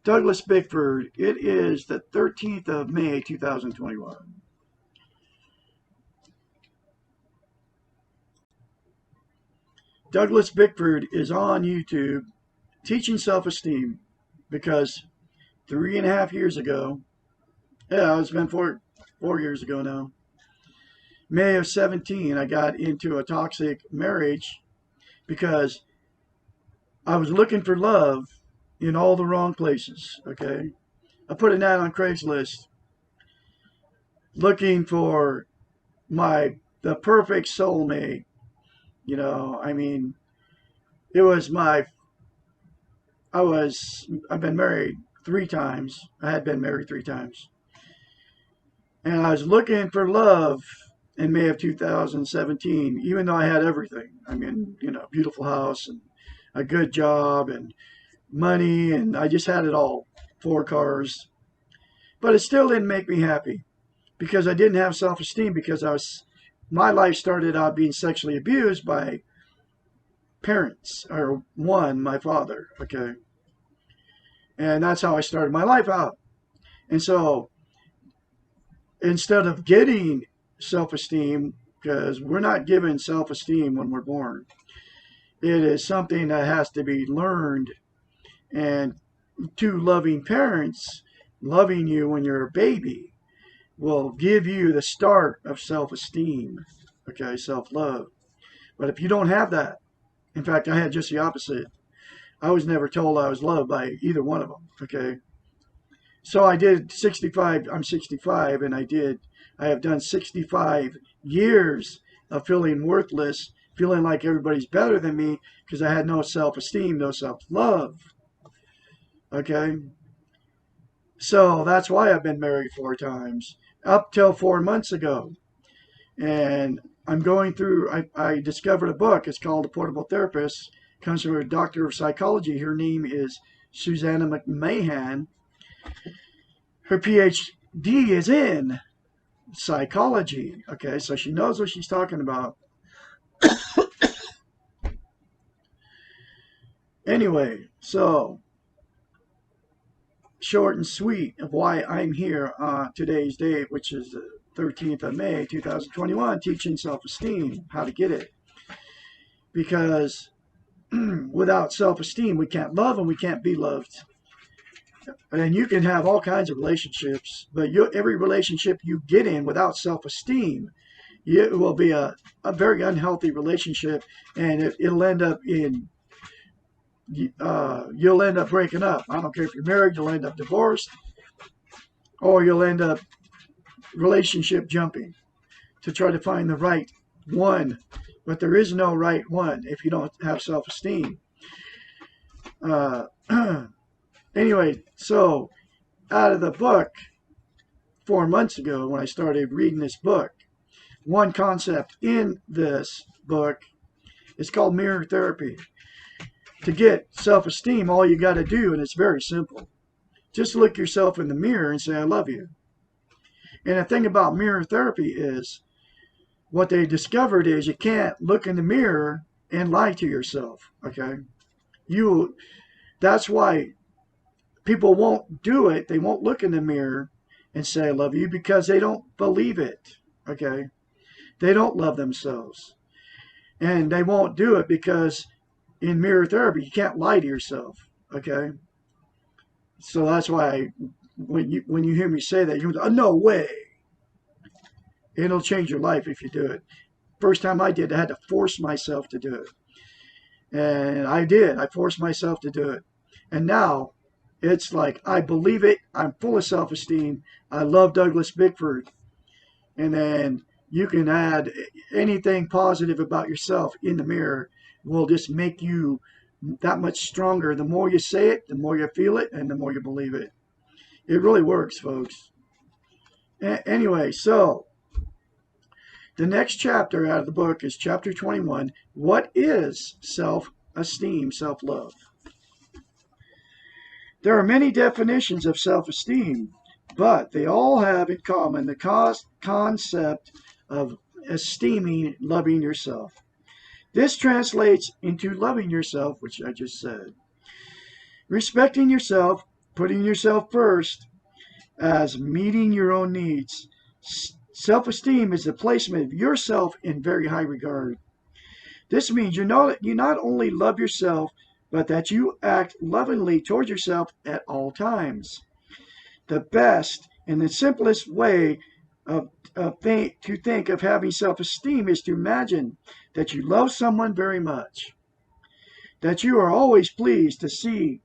Douglas Bickford. It is the 13th of May, 2021. Douglas Bickford is on YouTube teaching self-esteem because 3.5 years ago, yeah, it's been four years ago now, May of 17, I got into a toxic marriage because I was looking for love in all the wrong places. Okay. I put an ad on Craigslist looking for the perfect soulmate. I mean, it was I've been married 3 times. I had been married 3 times. And I was looking for love in May of 2017, even though I had everything. I mean, beautiful house and a good job and money, and I just had it all. 4 cars. But it still didn't make me happy because I didn't have self-esteem because my life started out being sexually abused by parents, or one, my father, okay? And that's how I started my life out. And so instead of getting self-esteem, because we're not given self-esteem when we're born, it is something that has to be learned. And two loving parents loving you when you're a baby will give you the start of self-esteem, okay, self-love. But if you don't have that, in fact, I had just the opposite. I was never told I was loved by either one of them, okay? So I did 65, I'm 65, and I have done 65 years of feeling worthless, feeling like everybody's better than me because I had no self-esteem, no self-love, okay? So that's why I've been married 4 times, up till 4 months ago. And I'm going through, I discovered a book. It's called The Portable Therapist. It comes from a doctor of psychology. Her name is Susanna McMahon. Her PhD is in psychology. Okay, so she knows what she's talking about. Anyway, so short and sweet of why I'm here on today's date, which is the 13th of May, 2021, teaching self-esteem, how to get it. Because without self-esteem, we can't love and we can't be loved. And you can have all kinds of relationships, but every relationship you get in without self-esteem, it will be a very unhealthy relationship, and it'll end up you'll end up breaking up. I don't care if you're married, you'll end up divorced, or you'll end up relationship jumping to try to find the right one. But there is no right one if you don't have self-esteem. Anyway, so out of the book, 4 months ago when I started reading this book, one concept in this book is called mirror therapy. To get self-esteem, all you got to do, and it's very simple, just look yourself in the mirror and say, I love you. And the thing about mirror therapy is, what they discovered is you can't look in the mirror and lie to yourself, okay? That's why people won't do it. They won't look in the mirror and say, I love you, because they don't believe it, okay? They don't love themselves. And they won't do it because in mirror therapy, you can't lie to yourself, okay? So that's why when you hear me say that, you go, oh, no way. It'll change your life if you do it. First time I did, I had to force myself to do it. And I did. I forced myself to do it. And now it's like I believe it. I'm full of self-esteem. I love Douglas Bickford. And then you can add anything positive about yourself in the mirror. Will just make you that much stronger. The more you say it, the more you feel it, and the more you believe it. It really works, folks. Anyway, so the next chapter out of the book is chapter 21. What is self-esteem, self-love? There are many definitions of self-esteem, but they all have in common the concept of esteeming, loving yourself. This translates into loving yourself, which I just said. Respecting yourself, putting yourself first as meeting your own needs. Self-esteem is the placement of yourself in very high regard. This means you not only love yourself, but that you act lovingly towards yourself at all times. The best and the simplest way to think of having self-esteem is to imagine that you love someone very much, that you are always pleased to see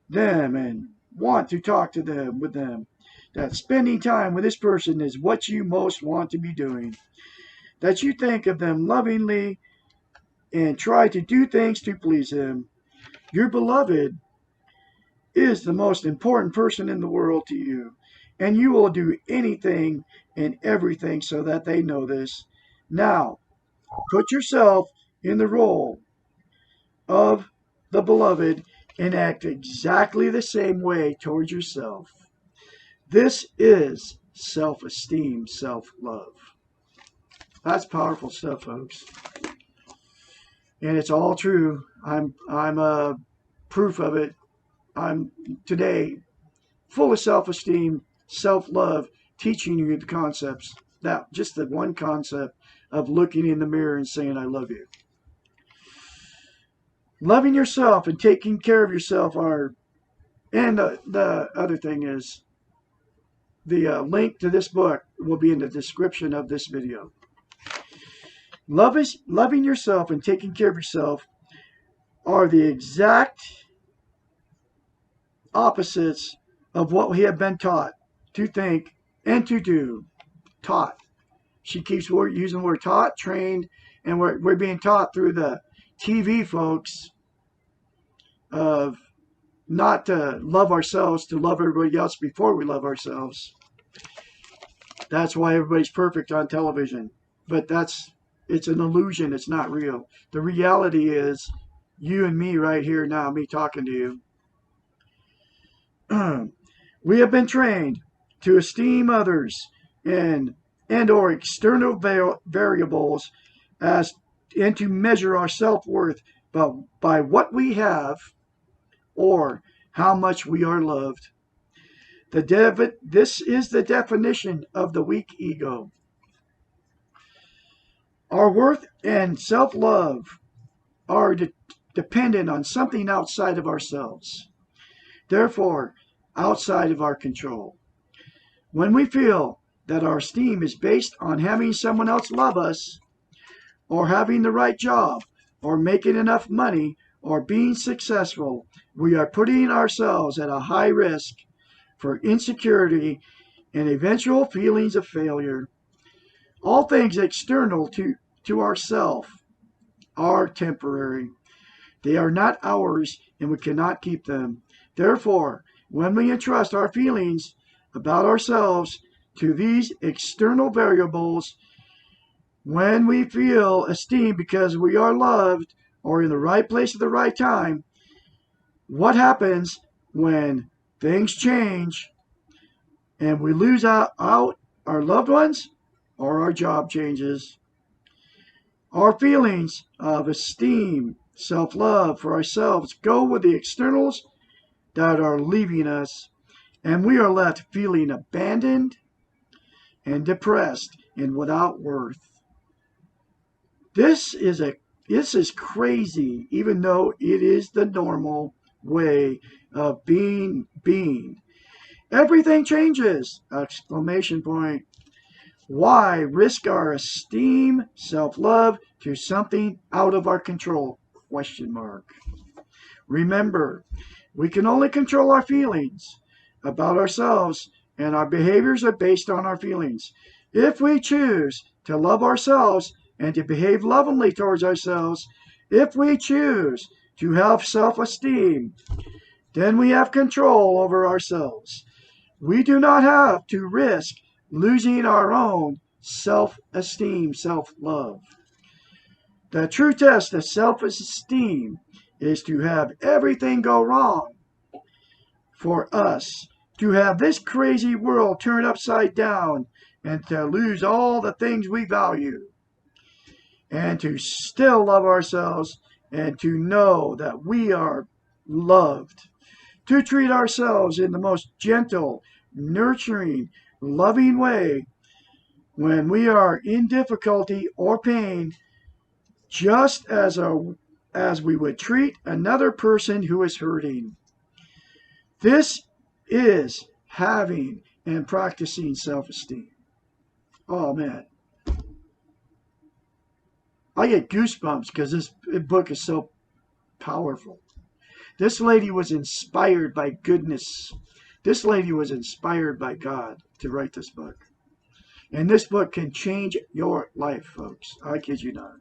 them and want to talk to them with them, that spending time with this person is what you most want to be doing, that you think of them lovingly and try to do things to please them. Your beloved is the most important person in the world to you, and you will do anything and everything so that they know this. Now, put yourself in the role of the beloved and act exactly the same way towards yourself. This is self-esteem, self-love. That's powerful stuff, folks. And it's all true. I'm proof of it. I'm today full of self-esteem, self-love, teaching you the concepts. Now, just the one concept of looking in the mirror and saying, I love you. Loving yourself and taking care of yourself are, and the other thing is, the link to this book will be in the description of this video. Loving yourself and taking care of yourself are the exact opposites of what we have been taught to think and to do. Taught. She keeps using the word taught, trained, and we're being taught through the TV, folks, of not to love ourselves, to love everybody else before we love ourselves. That's why everybody's perfect on television. But it's an illusion. It's not real. The reality is you and me right here now, me talking to you. We have been trained to esteem others and or external variables and to measure our self-worth by what we have or how much we are loved. This is the definition of the weak ego. Our worth and self-love are dependent on something outside of ourselves, therefore outside of our control. When we feel that our esteem is based on having someone else love us, or having the right job, or making enough money, or being successful, we are putting ourselves at a high risk for insecurity and eventual feelings of failure. All things external to ourself are temporary. They are not ours, and we cannot keep them. Therefore, when we entrust our feelings about ourselves to these external variables, when we feel esteemed because we are loved or in the right place at the right time, what happens when things change and we lose out our loved ones or our job changes? Our feelings of esteem, self-love for ourselves go with the externals that are leaving us, and we are left feeling abandoned and depressed and without worth. This is crazy, even though it is the normal way of being. Everything changes! Exclamation point. Why risk our esteem, self-love to something out of our control? Question mark. Remember, we can only control our feelings about ourselves, and our behaviors are based on our feelings. If we choose to love ourselves and to behave lovingly towards ourselves, if we choose to have self-esteem, then we have control over ourselves. We do not have to risk losing our own self-esteem, self-love. The true test of self-esteem is to have everything go wrong for us, to have this crazy world turned upside down, and to lose all the things we value, and to still love ourselves and to know that we are loved. to treat ourselves in the most gentle, nurturing, loving way when we are in difficulty or pain, just as we would treat another person who is hurting. This is having and practicing self-esteem. Oh man, I get goosebumps because this book is so powerful. This lady was inspired by goodness. This lady was inspired by God to write this book. And this book can change your life, folks. I kid you not.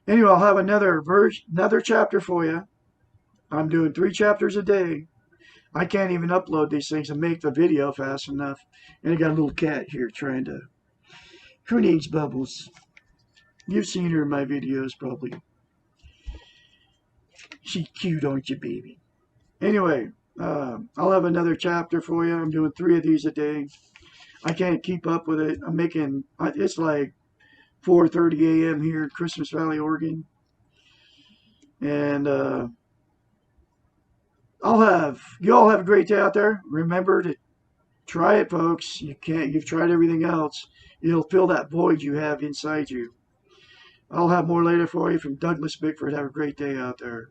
Anyway, I'll have another chapter for you. I'm doing 3 chapters a day. I can't even upload these things and make the video fast enough. And I got a little cat here trying to... Her name's Bubbles. You've seen her in my videos, probably. She's cute, aren't you, baby? Anyway, I'll have another chapter for you. I'm doing 3 of these a day. I can't keep up with it. It's like 4:30 a.m. here in Christmas Valley, Oregon. And you all have a great day out there. Remember to try it, folks. You've tried everything else. It'll fill that void you have inside you. I'll have more later for you from Douglas Bickford. Have a great day out there.